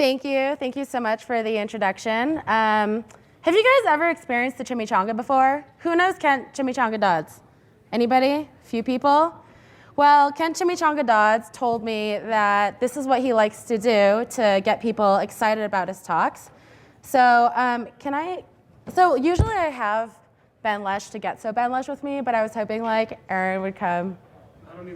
Thank you. Thank you so much for the introduction. Have you guys ever experienced the chimichanga before? Who knows Kent Chimichanga Dodds? Anybody? Few people? Well, Kent Chimichanga Dodds told me that this is what he likes to do to get people excited about his talks. So so usually I have Ben Lesh to get so Ben Lesh with me, but I was hoping like Aaron would come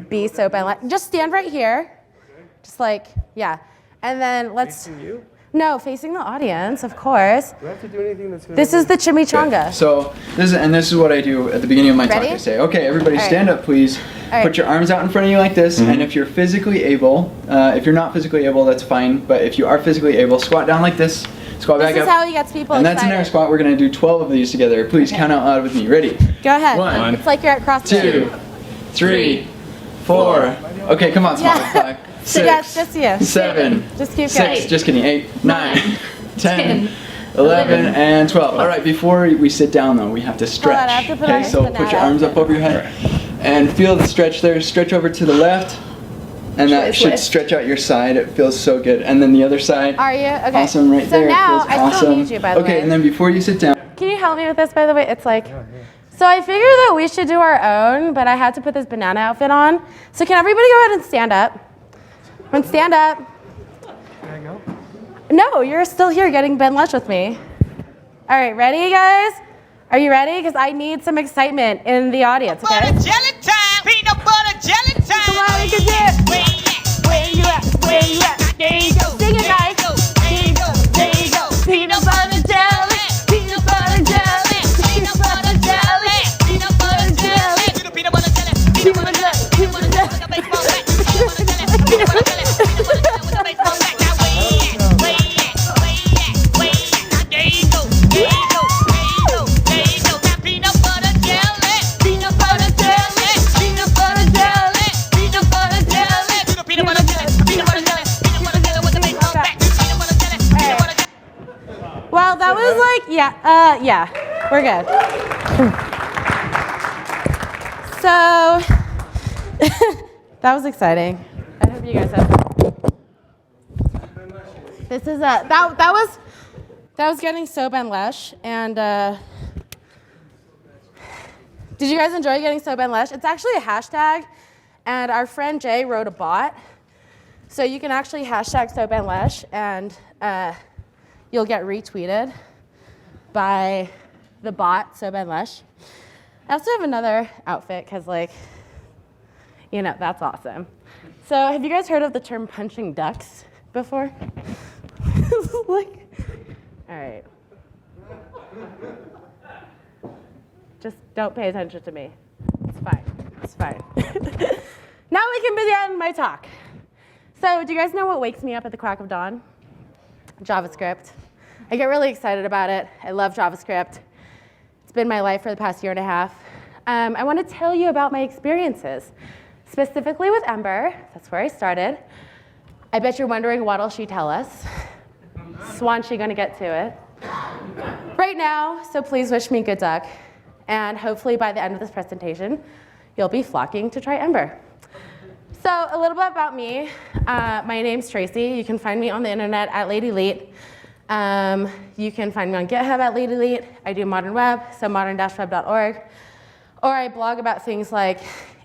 be so Ben Lesh. Just stand right here. Okay. Just like, yeah. And then let's... Facing you? No, facing the audience, of course. Do I have to do anything that's going to... This is the chimichanga. Okay. So, this is what I do at the beginning of my talk. I say, okay, everybody stand up, please. Put your arms out in front of you like this, and if you're physically able, if you're not physically able, that's fine, but if you are physically able, squat down like this, squat back up. This is how he gets people and excited. That's an air squat. We're going to do 12 of these together. Please count out loud with me. Ready? Go ahead. 1, it's like you're at CrossFit. 2, 3, 4. Okay, come on, smile. 5, 6, yeah, just you. 7, just keep 6, going. just kidding, 8, 9, 10, 11, and 12. All right, before we sit down though, we have to stretch. I have to put Okay, so put your arms up over your head and feel the stretch there. Stretch over to the left, and that should stretch out your side. It feels so good. And then the other side. Are you? Okay. Awesome, right there. So now, it feels I awesome. still need you, by the way. Okay, and then before you sit down. Can you help me with this, by the way? It's like, so I figured that we should do our own, but I had to put this banana outfit on. So can everybody go ahead and stand up? Everyone stand up. Can I go? No, you're still here getting Ben Lush with me. All right, ready, guys? Are you ready? Because I need some excitement in the audience, okay? Peanut butter jelly time. Peanut butter jelly time. Come on, we can do it. Where you at? Where you at? Where you at? There you go. Sing it, guys. There you go. There you go. Peanut butter jelly. Peanut butter jelly. Peanut butter jelly. Peanut butter jelly. Peanut butter jelly. Peanut butter jelly. Peanut butter jelly. With a baseball bat. Peanut butter jelly. Peanut butter jelly. With a baseball bat. Now where you at? Where you at? Where you at? Where you at? Now there you go. There you go. There you go. There you go. Now peanut butter jelly. Peanut butter jelly. Peanut butter jelly. Peanut butter jelly. Peanut butter jelly. Peanut butter jelly. Peanut butter jelly with a baseball bat. Peanut butter jelly. Peanut butter jelly. Well, that was like, yeah, we're good. So, that was exciting. I hope you guys have fun. This is that was getting so Ben Lesh, and did you guys enjoy getting so Ben Lesh? It's actually a hashtag, and our friend Jay wrote a bot, so you can actually hashtag so Ben Lesh, and you'll get retweeted by the bot so Ben Lesh. I also have another outfit because, like, you know, that's awesome. So have you guys heard of the term punching ducks before? Like, all right. Just don't pay attention to me. It's fine. It's fine. Now we can begin my talk. So do you guys know what wakes me up at the crack of dawn? JavaScript. I get really excited about it. I love JavaScript. It's been my life for the past year and a half. I want to tell you about my experiences, specifically with Ember. That's where I started. I bet you're wondering what'll she tell us. Swan's she gonna get to it? Right now, so please wish me good luck. And hopefully by the end of this presentation, you'll be flocking to try Ember. So a little bit about me. My name's Tracy. You can find me on the internet at LadyLeet. You can find me on GitHub at LadyLeet. I do modern web, so modern-web.org. Or I blog about things like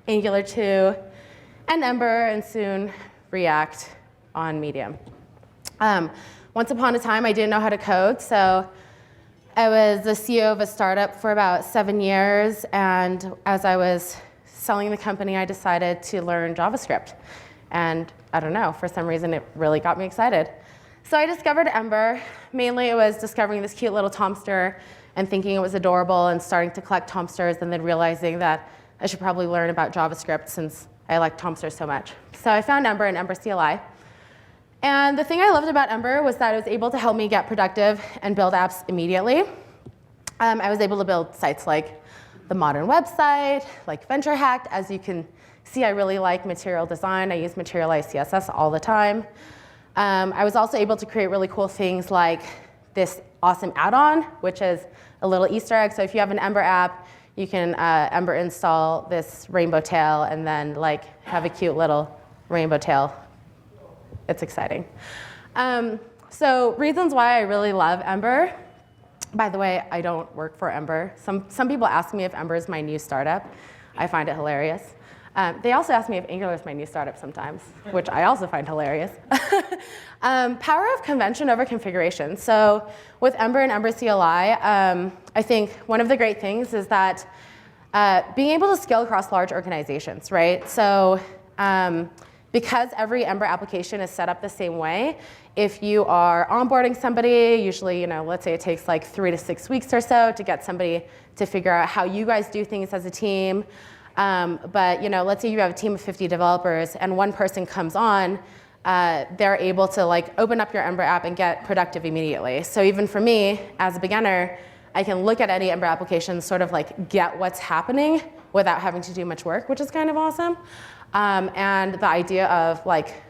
Angular 2 and Ember, and soon React on Medium. Once upon a time, I didn't know how to code, so I was the CEO of a startup for about 7 years, and as I was selling the company, I decided to learn JavaScript. And I don't know, for some reason, it really got me excited. So I discovered Ember. Mainly, it was discovering this cute little Tomster and thinking it was adorable and starting to collect Tomsters and then realizing that I should probably learn about JavaScript since I like Tomsters so much. So I found Ember and Ember CLI. And the thing I loved about Ember was that it was able to help me get productive and build apps immediately. I was able to build sites like the Modern website, like Venture Hacked. As you can see, I really like material design. I use materialized CSS all the time. I was also able to create really cool things like this awesome add-on, which is a little Easter egg. So if you have an Ember app, you can Ember install this rainbow tail and then like have a cute little rainbow tail. It's exciting. So reasons why I really love Ember. By the way, I don't work for Ember. Some people ask me if Ember is my new startup. I find it hilarious. They also ask me if Angular is my new startup sometimes, which I also find hilarious. Power of convention over configuration. So with Ember and Ember CLI, I think one of the great things is that being able to scale across large organizations, right? So because every Ember application is set up the same way, if you are onboarding somebody, usually, let's say it takes like 3 to 6 weeks or so to get somebody to figure out how you guys do things as a team. But let's say you have a team of 50 developers and one person comes on, they're able to open up your Ember app and get productive immediately. So even for me, as a beginner, I can look at any Ember application, sort of get what's happening without having to do much work, which is kind of awesome. And the idea of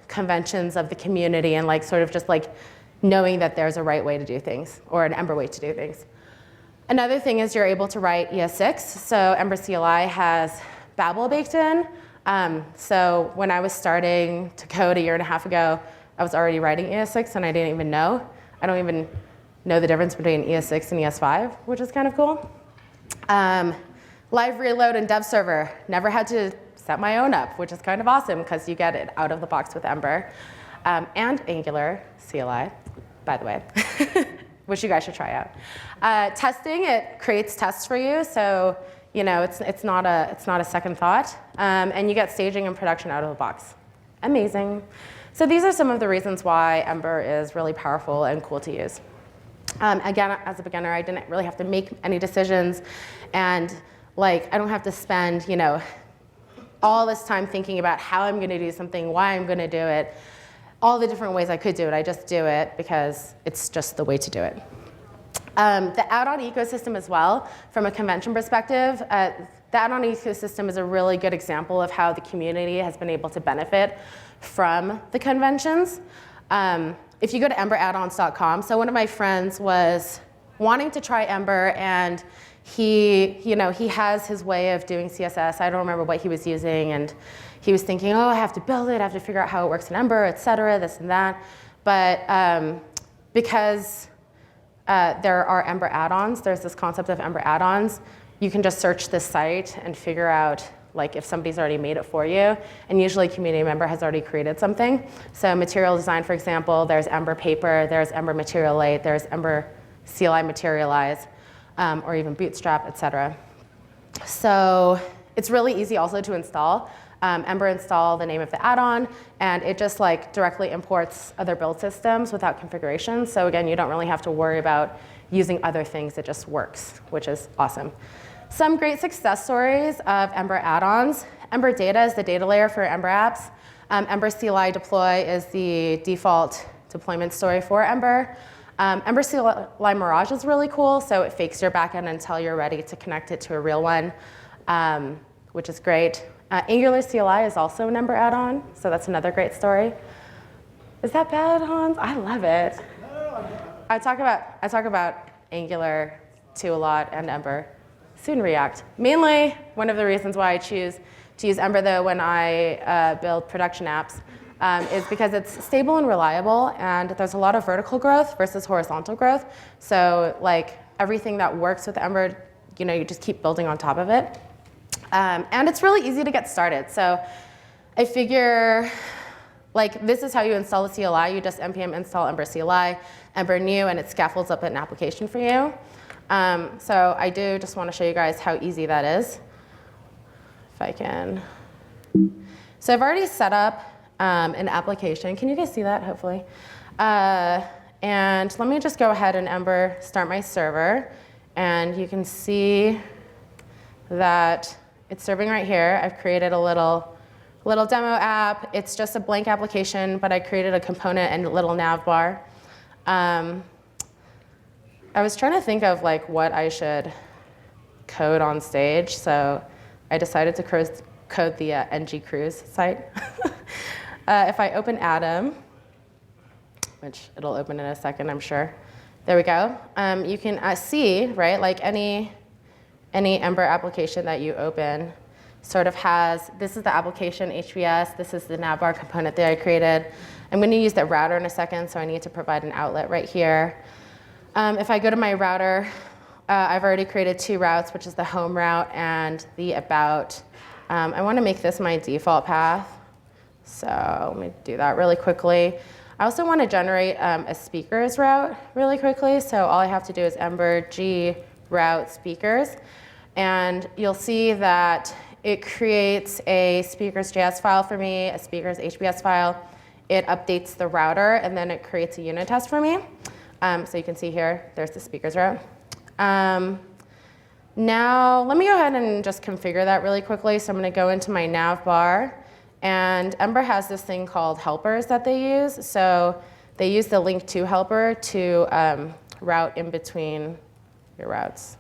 conventions of the community and sort of just knowing that there's a right way to do things or an Ember way to do things. Another thing is you're able to write ES6. So Ember CLI has Babel baked in. So when I was starting to code a year and a half ago, I was already writing ES6 and I didn't even know. I don't even know the difference between ES6 and ES5, which is kind of cool. Live reload and dev server. Never had to set my own up, which is kind of awesome because you get it out of the box with Ember. And Angular CLI, by the way, which you guys should try out. Testing, it creates tests for you, so it's not a second thought. And you get staging and production out of the box. Amazing. So these are some of the reasons why Ember is really powerful and cool to use. Again, as a beginner, I didn't really have to make any decisions, and I don't have to spend all this time thinking about how I'm going to do something, why I'm going to do it, all the different ways I could do it. I just do it because it's just the way to do it. The add-on ecosystem as well, from a convention perspective, the add-on ecosystem is a really good example of how the community has been able to benefit from the conventions. If you go to Ember.js.com, so one of my friends was wanting to try Ember, and he has his way of doing CSS. I don't remember what he was using, and he was thinking, oh, I have to build it, I have to figure out how it works in Ember, et cetera, this and that. But because there are Ember add-ons, there's this concept of Ember add-ons, you can just search this site and figure out if somebody's already made it for you. And usually a community member has already created something. So material design, for example, there's Ember Paper, there's Ember Materialite, there's Ember CLI Materialize, or even Bootstrap, et cetera. So it's really easy also to install. Ember install the name of the add-on, and it just directly imports other build systems without configuration. So again, you don't really have to worry about using other things. It just works, which is awesome. Some great success stories of Ember add-ons. Ember Data is the data layer for Ember apps. Ember CLI Deploy is the default deployment story for Ember. Ember CLI Mirage is really cool, so it fakes your backend until you're ready to connect it to a real one, which is great. Angular CLI is also an Ember add-on, so that's another great story. Is that bad, Hans? I love it. I talk about Angular 2 a lot and Ember. Soon React. Mainly, one of the reasons why I choose to use Ember, though, when I build production apps, is because it's stable and reliable, and there's a lot of vertical growth versus horizontal growth. So everything that works with Ember, you just keep building on top of it. And it's really easy to get started. So I figure this is how you install the CLI. You just npm install Ember CLI, Ember new, and it scaffolds up an application for you. So I do just want to show you guys how easy that is. If I can. So I've already set up an application. Can you guys see that, hopefully? And let me just go ahead and Ember start my server. And you can see that it's serving right here. I've created a little demo app. It's just a blank application, but I created a component and a little nav bar. I was trying to think of what I should code on stage, so I decided to code the ng cruise site. If I open Atom, which it'll open in a second, I'm sure. There we go. You can see, right, any Ember application that you open sort of has, this is the application HVS, this is the navbar component that I created, I'm going to use the router in a second, so I need to provide an outlet right here. If I go to my router, I've already created 2 routes, which is the home route and the about. I want to make this my default path. So let me do that really quickly. I also want to generate a speakers route really quickly. So all I have to do is Ember G route speakers. And you'll see that it creates a speakers.js file for me, a speakers HBS file. It updates the router, and then it creates a unit test for me. So you can see here, there's the speakers route. Now, let me go ahead and just configure that really quickly. So I'm going to go into my nav bar. And Ember has this thing called helpers that they use. So they use the link to helper to route in between your routes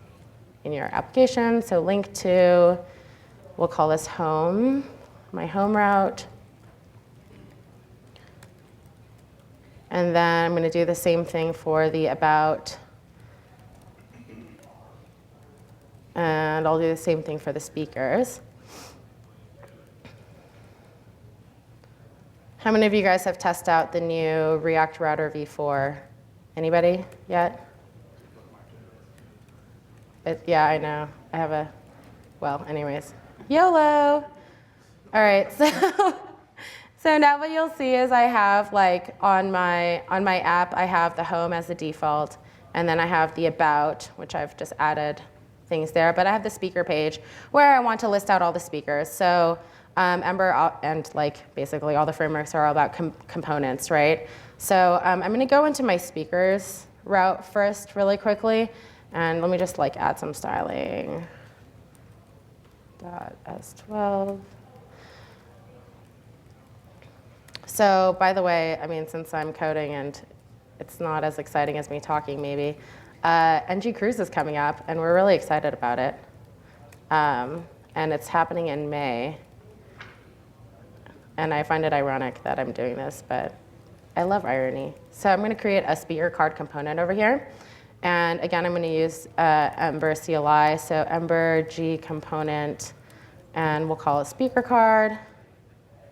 in your application. So link to, we'll call this home, my home route. And then I'm going to do the same thing for the about. And I'll do the same thing for the speakers. How many of you guys have tested out the new React Router v4? Anybody yet? Yeah, I know. I have a, well, anyways. YOLO! All right, so now what you'll see is I have, like, on my app, I have the home as the default, and then I have the about, which I've just added things there, but I have the speaker page where I want to list out all the speakers. So Ember and like basically all the frameworks are all about components, right? So I'm going to go into my speakers route first really quickly, and let me just like add some styling. .s12. So by the way, I mean, since I'm coding and it's not as exciting as me talking maybe, NG Cruise is coming up, and we're really excited about it. And it's happening in May. And I find it ironic that I'm doing this, but I love irony. So I'm going to create a speaker card component over here. And again, I'm going to use Ember CLI, so Ember G component, and we'll call it speaker card.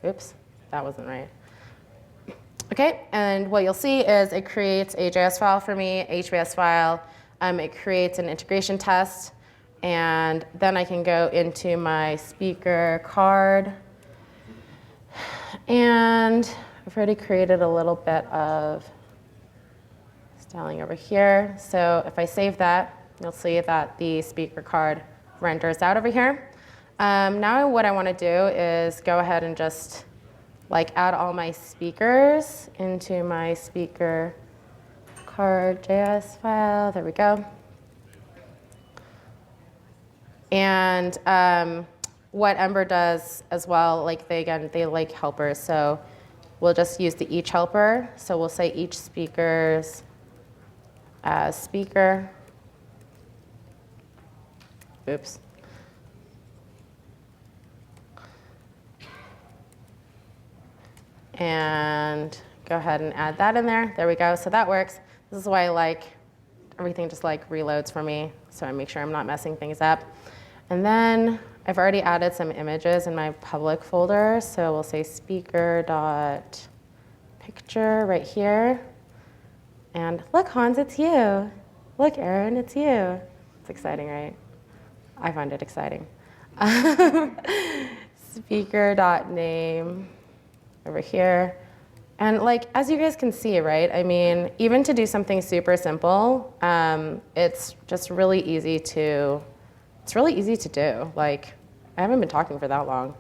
Oops, that wasn't right. OK, and what you'll see is it creates a JS file for me, HBS file. It creates an integration test. And then I can go into my speaker card. And I've already created a little bit of styling over here. So if I save that, you'll see that the speaker card renders out over here. Now what I want to do is go ahead and just like add all my speakers into my speaker card JS file. There we go. And what Ember does as well, like they like helpers. So we'll just use the each helper. So we'll say each speakers as speaker. Oops. And go ahead and add that in there. There we go. So that works. This is why I like everything just like reloads for me, so I make sure I'm not messing things up. And then I've already added some images in my public folder. So we'll say speaker.picture right here. And look, Hans, it's you. Look, Aaron, it's you. It's exciting, right? I find it exciting. Speaker.name over here. And like, as you guys can see, right? I mean, even to do something super simple, it's just really easy to, do. Like, I haven't been talking for that long.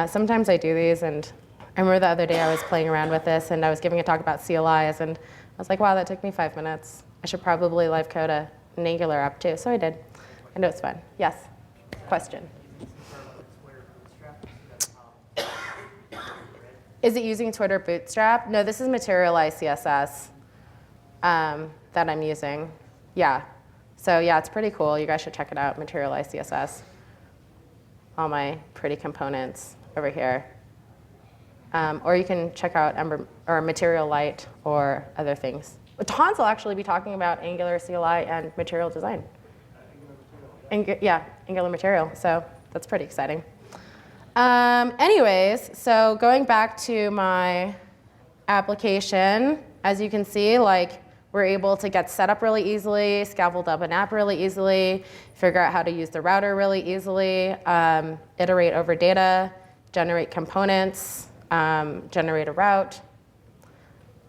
Sometimes I do these, and I remember the other day I was playing around with this, and I was giving a talk about CLIs, and I was like, wow, that took me 5 minutes. I should probably live code an Angular app too, so I did. I know it's fun. Yes? Question? Is it using Twitter Bootstrap? No, this is Materialize CSS that I'm using. Yeah. So yeah, it's pretty cool. You guys should check it out, Materialize CSS. All my pretty components over here. Or you can check out Ember or Material Light or other things. Hans will actually be talking about Angular CLI and material design. Yeah, Angular material. So that's pretty exciting. Anyways, so going back to my application, as you can see, like we're able to get set up really easily, scaffold up an app really easily, figure out how to use the router really easily, iterate over data, generate components, generate a route,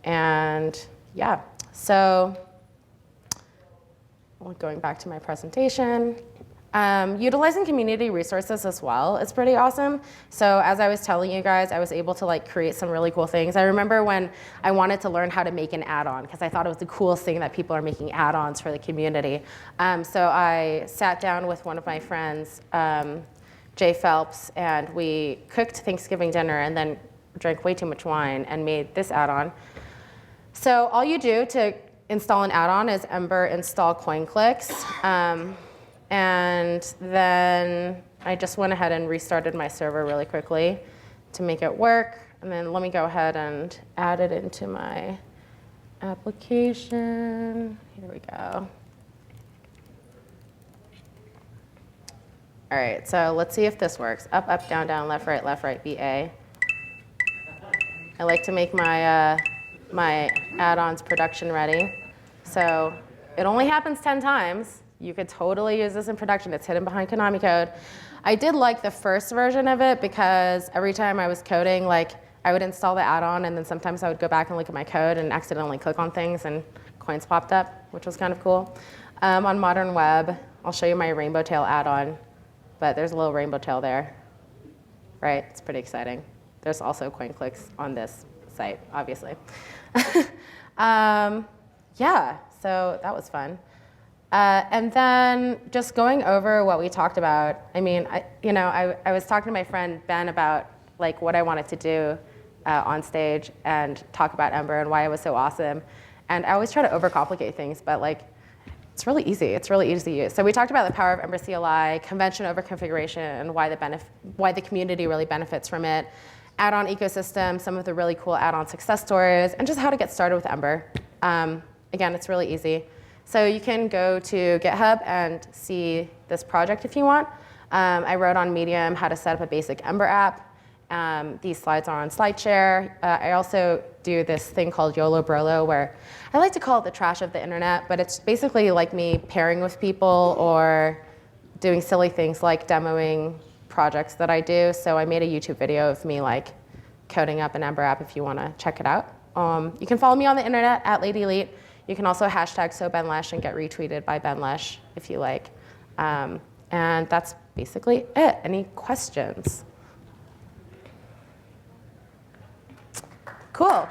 and yeah. So going back to my presentation. Utilizing community resources as well is pretty awesome. So as I was telling you guys, I was able to like create some really cool things. I remember when I wanted to learn how to make an add-on because I thought it was the coolest thing that people are making add-ons for the community. So I sat down with one of my friends, Jay Phelps, and we cooked Thanksgiving dinner and then drank way too much wine and made this add-on. So all you do to install an add-on is Ember install CoinClicks. And then I just went ahead and restarted my server really quickly to make it work. And then let me go ahead and add it into my application. Here we go. All right, so let's see if this works. Up, up, down, down, left, right, BA. I like to make my, my add-ons production ready. So it only happens 10 times. You could totally use this in production. It's hidden behind Konami code. I did like the first version of it because every time I was coding, like I would install the add-on and then sometimes I would go back and look at my code and accidentally click on things and coins popped up, which was kind of cool. On modern web, I'll show you my rainbow tail add-on, but there's a little rainbow tail there, right? It's pretty exciting. There's also CoinClicks on this site, obviously. Yeah, so that was fun. And then just going over what we talked about. I mean, I was talking to my friend Ben about like what I wanted to do on stage and talk about Ember and why it was so awesome. And I always try to overcomplicate things, but like it's really easy. It's really easy to use. So we talked about the power of Ember CLI, convention over configuration, and why the community really benefits from it. Add-on ecosystem, some of the really cool add-on success stories, and just how to get started with Ember. Again, it's really easy. So you can go to GitHub and see this project if you want. I wrote on Medium how to set up a basic Ember app. These slides are on SlideShare. I also do this thing called YOLO Brolo, where I like to call it the trash of the internet, but it's basically like me pairing with people or doing silly things like demoing projects that I do. So I made a YouTube video of me like coding up an Ember app if you want to check it out. You can follow me on the internet at LadyElite. You can also hashtag SoBenLesh and get retweeted by Ben Lesh if you like. And that's basically it. Any questions? Cool.